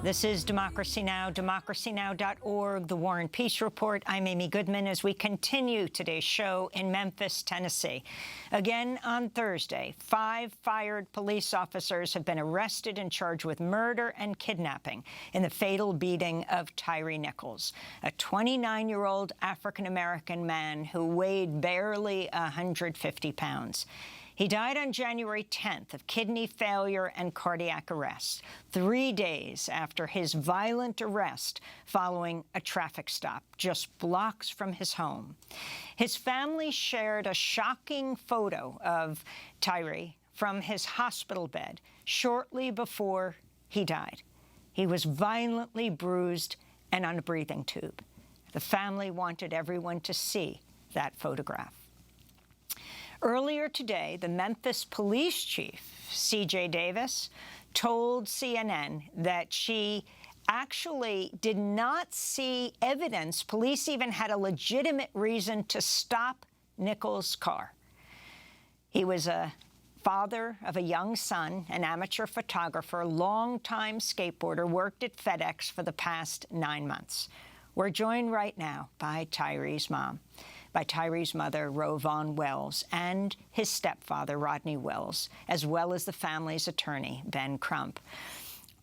This is Democracy Now!, democracynow.org, The War and Peace Report. I'm Amy Goodman as we continue today's show in Memphis, Tennessee. Again, on Thursday, 5 fired police officers have been arrested and charged with murder and kidnapping in the fatal beating of Tyre Nichols, a 29-year-old African-American man who weighed barely 150 pounds. He died on January 10th of kidney failure and cardiac arrest, 3 days after his violent arrest following a traffic stop just blocks from his home. His family shared a shocking photo of Tyre from his hospital bed shortly before he died. He was violently bruised and on a breathing tube. The family wanted everyone to see that photograph. Earlier today, the Memphis police chief, C.J. Davis, told CNN that she actually did not see evidence. Police even had a legitimate reason to stop Nichols' car. He was a father of a young son, an amateur photographer, longtime skateboarder, worked at FedEx for the past 9 months. We're joined right now by Tyre's mom. By Tyre's mother, RowVaughn Wells, and his stepfather, Rodney Wells, as well as the family's attorney, Ben Crump.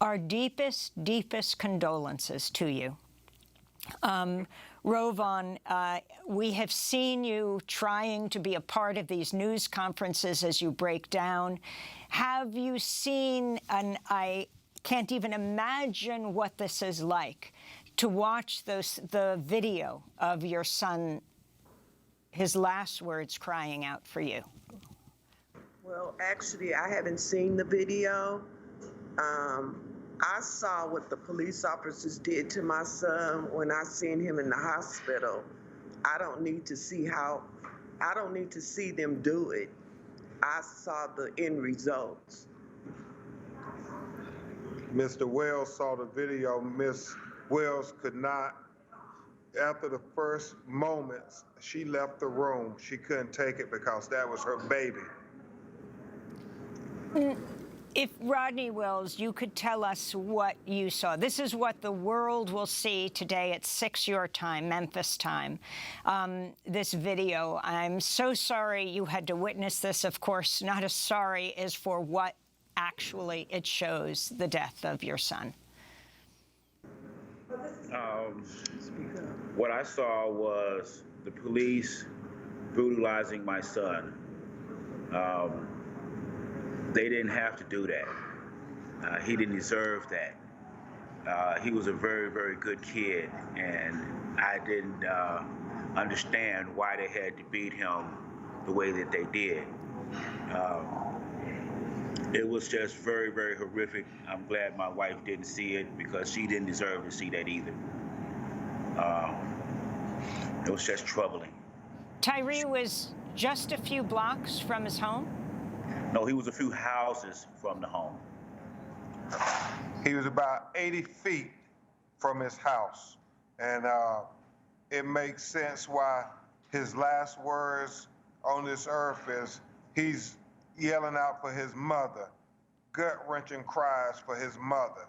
Our deepest, deepest condolences to you. RowVaughn, we have seen you trying to be a part of these news conferences as you break down. Have you seen, and I can't even imagine what this is like, to watch the video of your son, his last words crying out for you? Well, actually, I haven't seen the video. I saw what the police officers did to my son when I seen him in the hospital. I don't need to see them do it. I saw the end results. Mr. Wells saw the video. Miss Wells could not. After the first moments, she left the room. She couldn't take it because that was her baby. If, Rodney Wells, you could tell us what you saw. This is what the world will see today at 6 your time, Memphis time, this video. I'm so sorry you had to witness this. Of course, not as sorry as for what actually it shows, the death of your son. What I saw was the police brutalizing my son. They didn't have to do that. He didn't deserve that. He was a very, very good kid, and I didn't understand why they had to beat him the way that they did. It was just very, very horrific. I'm glad my wife didn't see it because she didn't deserve to see that either. It was just troubling. Tyre was just a few blocks from his home? No, he was a few houses from the home. He was about 80 feet from his house. And it makes sense why his last words on this earth is he's yelling out for his mother, gut-wrenching cries for his mother.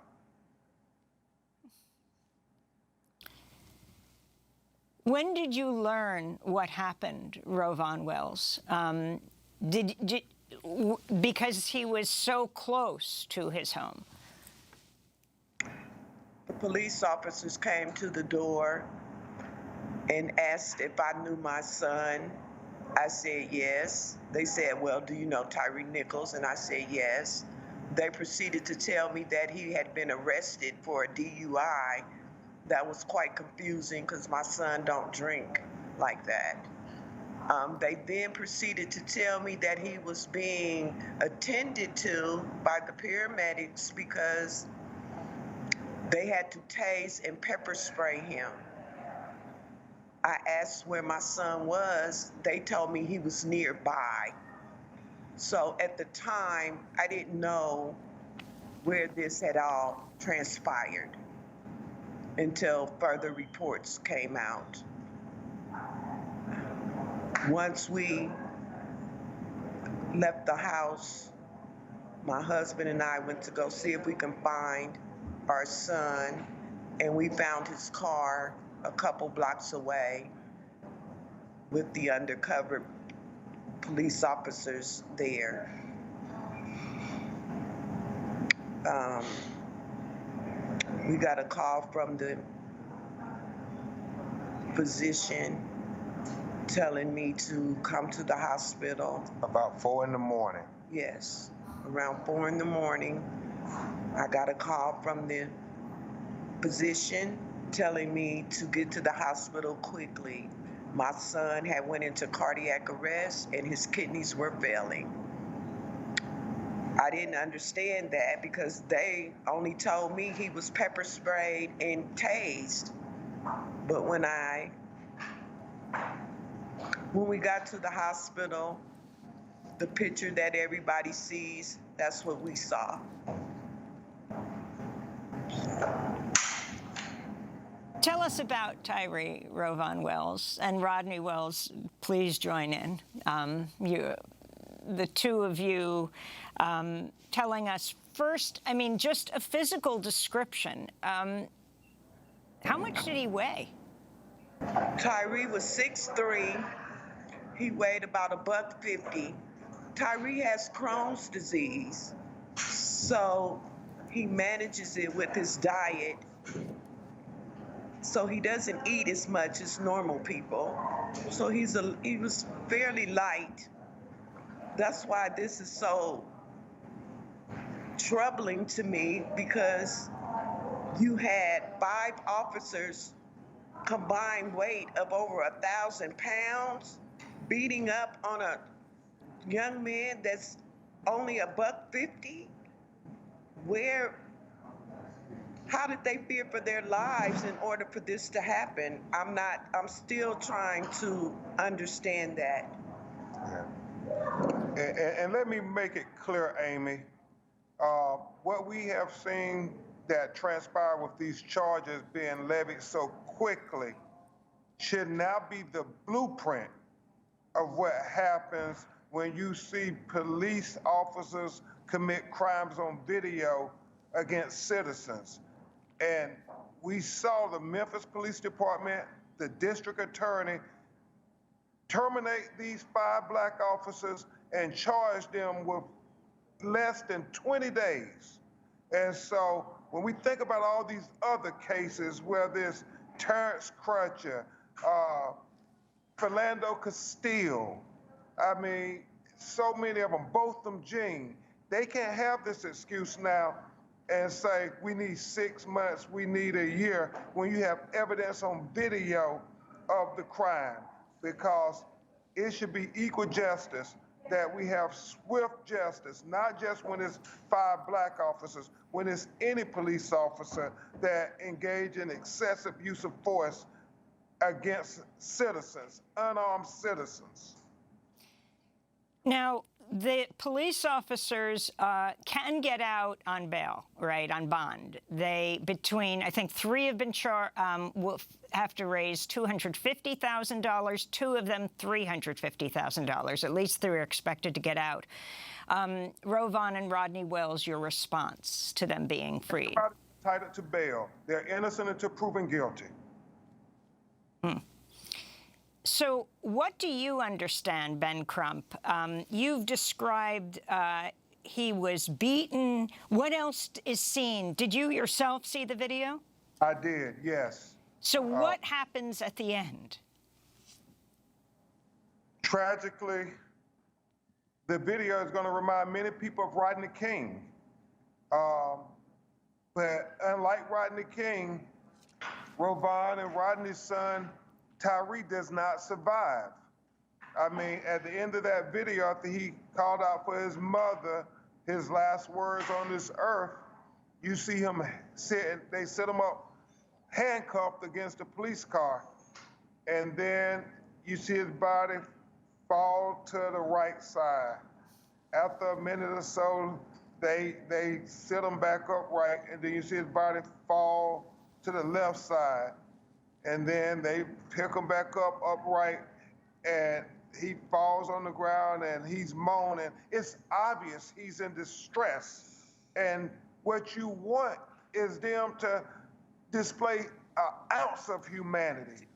When did you learn what happened, RowVaughn Wells? Because he was so close to his home. The police officers came to the door and asked if I knew my son. I said yes. They said, well, do you know Tyre Nichols? And I said yes. They proceeded to tell me that he had been arrested for a DUI. That was quite confusing because my son don't drink like that. They then proceeded to tell me that he was being attended to by the paramedics because they had to tase and pepper spray him. I asked where my son was. They told me he was nearby. So at the time, I didn't know where this had all transpired until further reports came out. Once we left the house, my husband and I went to go see if we can find our son, and we found his car a couple blocks away with the undercover police officers there. We got a call from the physician telling me to come to the hospital. About 4 in the morning. Yes, around 4 in the morning, I got a call from the physician telling me to get to the hospital quickly. My son had went into cardiac arrest and his kidneys were failing. I didn't understand that because they only told me he was pepper sprayed and tased. But when we got to the hospital, the picture that everybody sees, that's what we saw. Tell us about Tyre RowVaughn Wells and Rodney Wells. Please join in. The two of you telling us first, I mean, just a physical description. How much did he weigh? Tyre was 6'3". He weighed about $150. Tyre has Crohn's disease, so he manages it with his diet. So he doesn't eat as much as normal people. So he was fairly light. That's why this is so troubling to me, because you had 5 officers combined weight of over 1,000 pounds beating up on a young man that's only $150. How did they fear for their lives in order for this to happen? I'm still trying to understand that. Yeah. And let me make it clear, Amy, what we have seen that transpired with these charges being levied so quickly should now be the blueprint of what happens when you see police officers commit crimes on video against citizens. And we saw the Memphis Police Department, the district attorney, terminate these 5 black officers and charge them with less than 20 days. And so when we think about all these other cases, where there's Terrence Crutcher, Philando Castile, I mean, so many of them, Botham Jean, they can't have this excuse now and say, we need 6 months, we need a year, when you have evidence on video of the crime, because it should be equal justice, that we have swift justice, not just when it's 5 black officers, when it's any police officer that engage in excessive use of force against citizens, unarmed citizens. Now, the police officers can get out on bail, right, on bond. I think 3 have been will have to raise $250,000, 2 of them $350,000. At least 3 are expected to get out. RowVaughn and Rodney Wells, your response to them being freed? Entitled to bail. They're innocent until proven guilty. So what do you understand, Ben Crump? You've described he was beaten. What else is seen? Did you yourself see the video? I did, yes. So what happens at the end? Tragically, the video is going to remind many people of Rodney King. But unlike Rodney King, RowVaughn and Rodney's son, Tyre, does not survive. I mean, at the end of that video, after he called out for his mother, his last words on this earth, you see him sitting, they set him up handcuffed against a police car. And then you see his body fall to the right side. After a minute or so, they sit him back upright, and then you see his body fall to the left side. And then they pick him back up upright, and he falls on the ground and he's moaning. It's obvious he's in distress. And what you want is them to display an ounce of humanity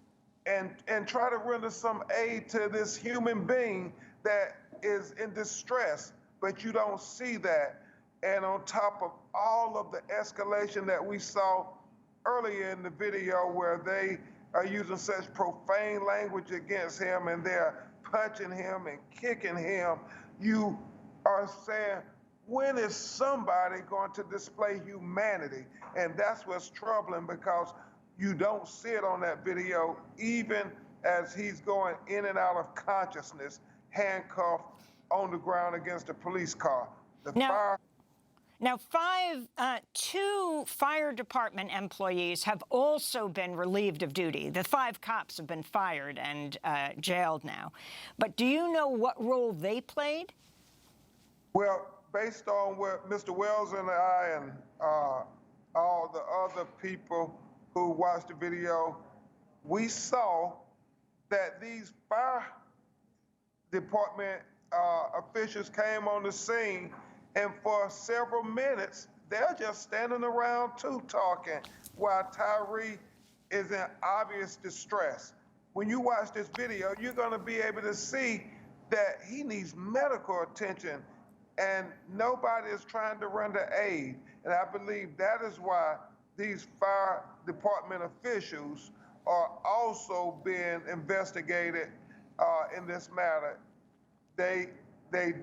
and try to render some aid to this human being that is in distress, but you don't see that. And on top of all of the escalation that we saw earlier in the video where they are using such profane language against him and they're punching him and kicking him, you are saying, when is somebody going to display humanity? And that's what's troubling, because you don't see it on that video, even as he's going in and out of consciousness, handcuffed on the ground against a police car. Now, two fire department employees have also been relieved of duty. The 5 cops have been fired and jailed now. But do you know what role they played? Well, based on what Mr. Wells and I and all the other people who watched the video, we saw that these fire department officials came on the scene, and for several minutes, they're just standing around too talking while Tyre is in obvious distress. When you watch this video, you're gonna be able to see that he needs medical attention and nobody is trying to render aid. And I believe that is why these fire department officials are also being investigated in this matter. They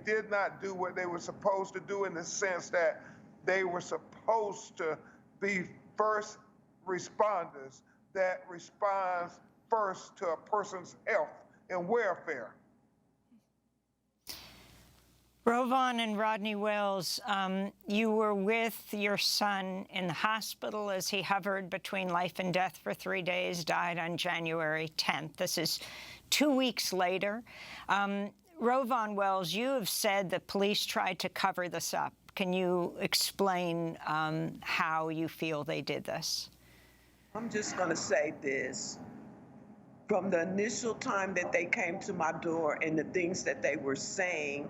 did not do what they were supposed to do, in the sense that they were supposed to be first responders that responds first to a person's health and welfare. RowVaughn and Rodney Wells, you were with your son in the hospital as he hovered between life and death for 3 days, died on January 10th. This is 2 weeks later. RowVaughn Wells, you have said that police tried to cover this up. Can you explain how you feel they did this? I'm just going to say this. From the initial time that they came to my door and the things that they were saying,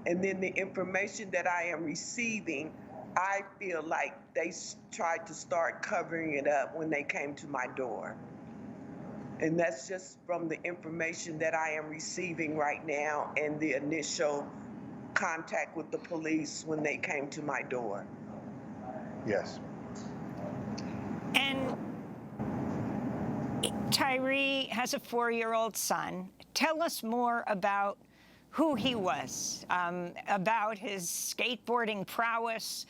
and then the information that I am receiving, I feel like they tried to start covering it up when they came to my door. And that's just from the information that I am receiving right now and the initial contact with the police when they came to my door. Yes. And Tyre has a 4-year-old son. Tell us more about who he was, about his skateboarding prowess,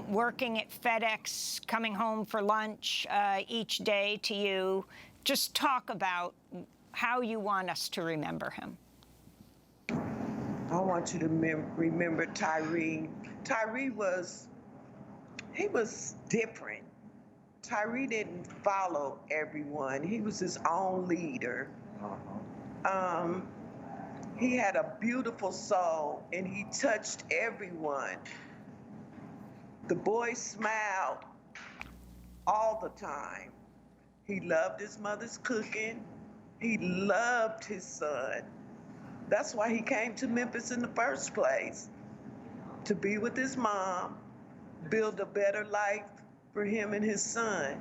working at FedEx, coming home for lunch each day to you. Just talk about how you want us to remember him. I want you to remember Tyre. Tyre was different. Tyre didn't follow everyone. He was his own leader. He had a beautiful soul, and he touched everyone. The boy smiled all the time. He loved his mother's cooking. He loved his son. That's why he came to Memphis in the first place, to be with his mom, build a better life for him and his son.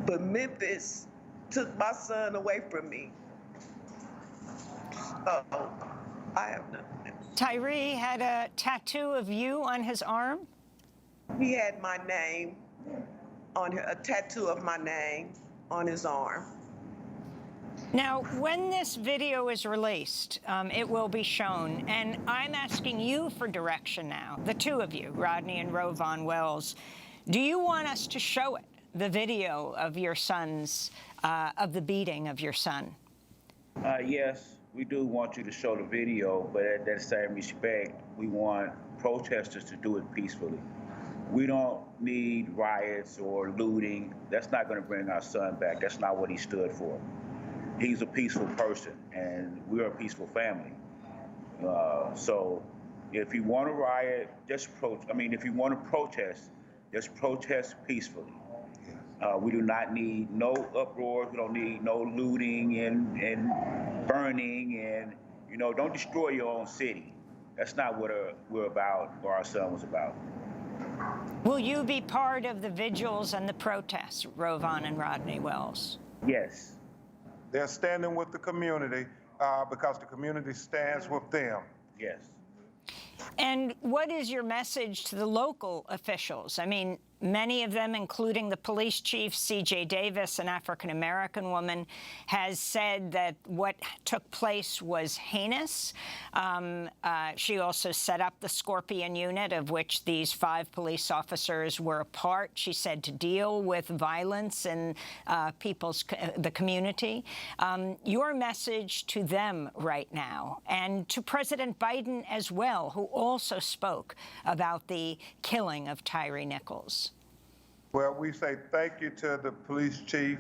But Memphis took my son away from me. I have nothing. Tyre had a tattoo of you on his arm? He had my name on a tattoo of my name on his arm. Now, when this video is released, it will be shown, and I'm asking you for direction now, the two of you, Rodney and RowVaughn Wells. Do you want us to show it, the video of your son's, of the beating of your son? Yes, we do want you to show the video, but at that same respect, we want protesters to do it peacefully. We don't need riots or looting. That's not going to bring our son back. That's not what he stood for. He's a peaceful person, and we're a peaceful family. So if you want to riot, if you want to protest, just protest peacefully. We do not need no uproar. We don't need no looting and burning, and don't destroy your own city. That's not what we're about, or our son was about. Will you be part of the vigils and the protests, RowVaughn and Rodney Wells? Yes. They're standing with the community because the community stands with them. Yes. And what is your message to the local officials? I mean, many of them, including the police chief, C.J. Davis, an African-American woman, has said that what took place was heinous. She also set up the Scorpion unit, of which these 5 police officers were a part. She said to deal with violence in the community. Your message to them right now, and to President Biden as well, who also spoke about the killing of Tyre Nichols. Well, we say thank you to the police chief,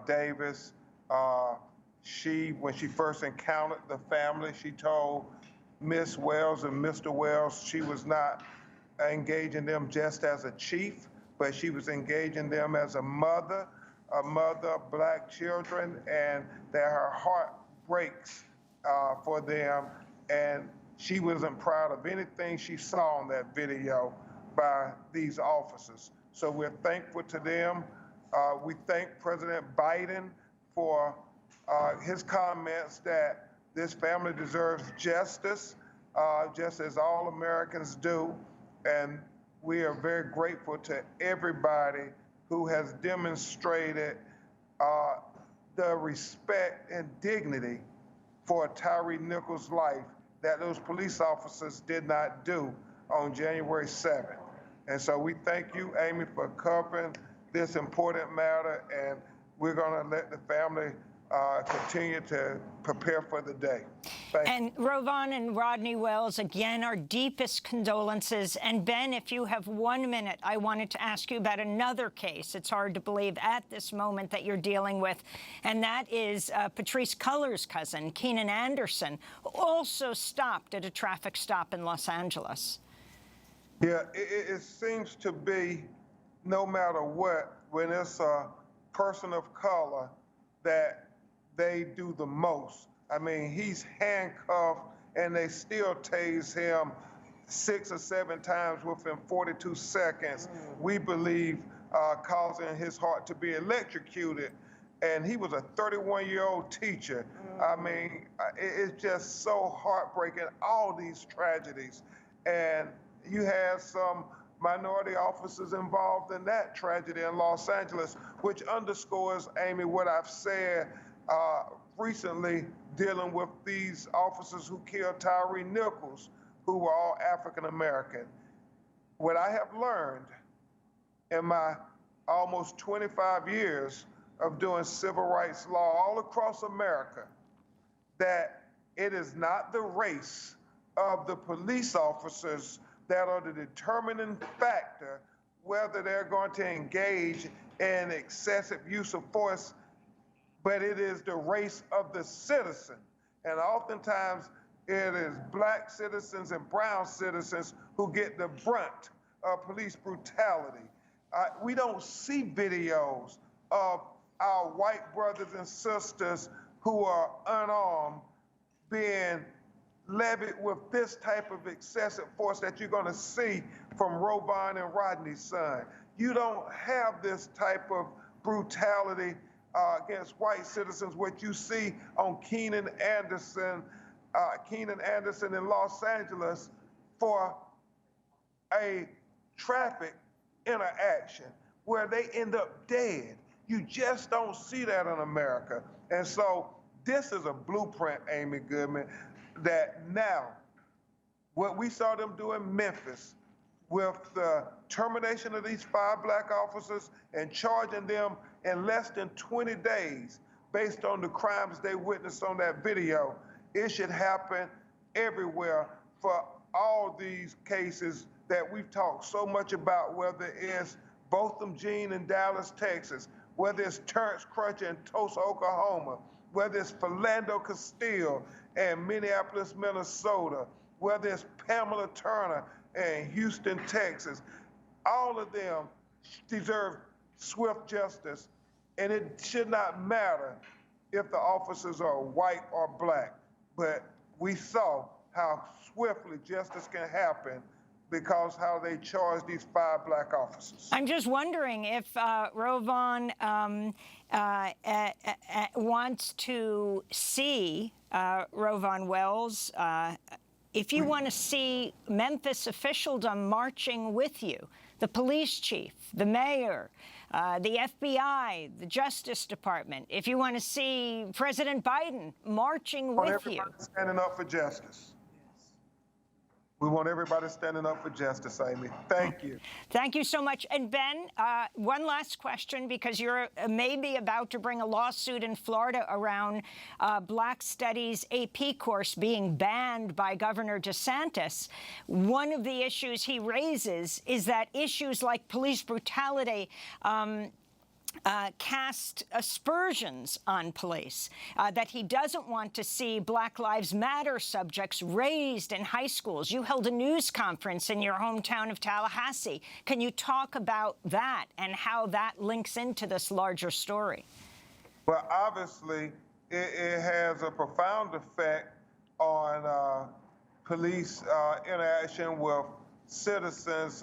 Davis. When she first encountered the family, she told Miss Wells and Mr. Wells she was not engaging them just as a chief, but she was engaging them as a mother of black children, and that her heart breaks for them. And she wasn't proud of anything she saw in that video by these officers. So we're thankful to them. We thank President Biden for his comments that this family deserves justice, just as all Americans do. And we are very grateful to everybody who has demonstrated the respect and dignity for Tyre Nichols' life that those police officers did not do on January 7th. And so we thank you, Amy, for covering this important matter, and we're going to let the family continue to prepare for the day. Thank you. And RowVaughn and Rodney Wells, again, our deepest condolences. And Ben, if you have 1 minute, I wanted to ask you about another case. It's hard to believe at this moment that you're dealing with, and that is Patrice Culler's cousin, Keenan Anderson, who also stopped at a traffic stop in Los Angeles. Yeah, it seems to be, no matter what, when it's a person of color, that they do the most. I mean, he's handcuffed and they still tase him 6 or 7 times within 42 seconds. We believe causing his heart to be electrocuted. And he was a 31-year-old teacher. I mean, it's just so heartbreaking, all these tragedies. And you had some minority officers involved in that tragedy in Los Angeles, which underscores, Amy, what I've said recently dealing with these officers who killed Tyre Nichols, who were all African-American. What I have learned in my almost 25 years of doing civil rights law all across America, that it is not the race of the police officers that are the determining factor whether they're going to engage in excessive use of force, but it is the race of the citizen. And oftentimes it is black citizens and brown citizens who get the brunt of police brutality. We don't see videos of our white brothers and sisters who are unarmed being levied with this type of excessive force that you're going to see from RowVaughn and Rodney's son. You don't have this type of brutality against white citizens, what you see on Keenan Anderson in Los Angeles for a traffic interaction where they end up dead. You just don't see that in America. And so this is a blueprint, Amy Goodman, that now, what we saw them do in Memphis with the termination of these 5 black officers and charging them in less than 20 days based on the crimes they witnessed on that video, it should happen everywhere for all these cases that we've talked so much about, whether it's Botham Jean in Dallas, Texas, whether it's Terrence Crutcher in Tulsa, Oklahoma, whether it's Philando Castile in Minneapolis, Minnesota, whether it's Pamela Turner in Houston, Texas. All of them deserve swift justice, and it should not matter if the officers are white or black. But we saw how swiftly justice can happen because how they charged these 5 black officers. I'm just wondering if RowVaughn wants to see RowVaughn Wells, if you want to see Memphis officialdom marching with you, the police chief, the mayor, the FBI, the Justice Department, if you want to see President Biden marching with you. Everybody standing up for justice. We want everybody standing up for justice, Amy. Thank you. Thank you so much. And Ben, one last question, because you're maybe about to bring a lawsuit in Florida around Black Studies AP course being banned by Governor DeSantis. One of the issues he raises is that issues like police brutality cast aspersions on police, that he doesn't want to see Black Lives Matter subjects raised in high schools. You held a news conference in your hometown of Tallahassee. Can you talk about that and how that links into this larger story? Well, obviously, it has a profound effect on police interaction with citizens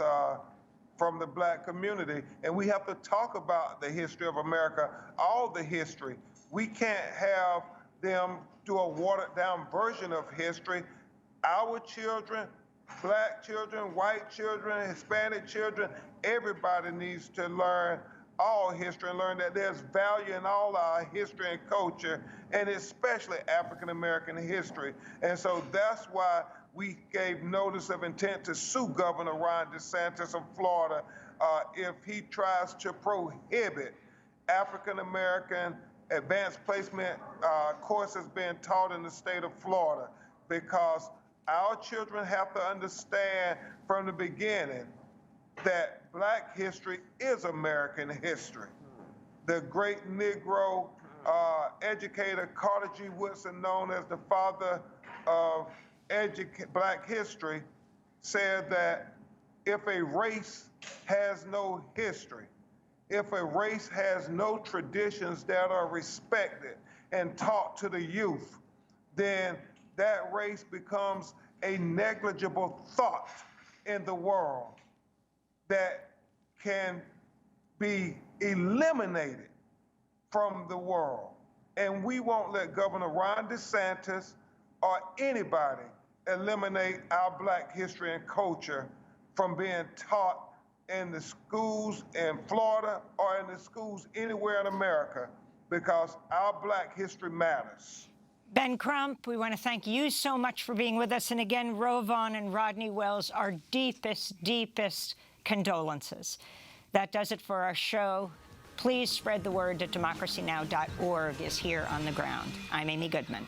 from the Black community. And we have to talk about the history of America, all the history. We can't have them do a watered-down version of history. Our children, Black children, white children, Hispanic children, everybody needs to learn all history and learn that there's value in all our history and culture, and especially African-American history. And so that's why we gave notice of intent to sue Governor Ron DeSantis of Florida if he tries to prohibit African-American advanced placement courses being taught in the state of Florida, because our children have to understand from the beginning that Black history is American history. The great Negro educator Carter G. Woodson, known as the father of Black history, said that if a race has no history, if a race has no traditions that are respected and taught to the youth, then that race becomes a negligible thought in the world that can be eliminated from the world. And we won't let Governor Ron DeSantis or anybody eliminate our Black history and culture from being taught in the schools in Florida or in the schools anywhere in America, because our Black history matters. Ben Crump, we want to thank you so much for being with us. And again, RowVaughn and Rodney Wells, our deepest, deepest condolences. That does it for our show. Please spread the word that democracynow.org is here on the ground. I'm Amy Goodman.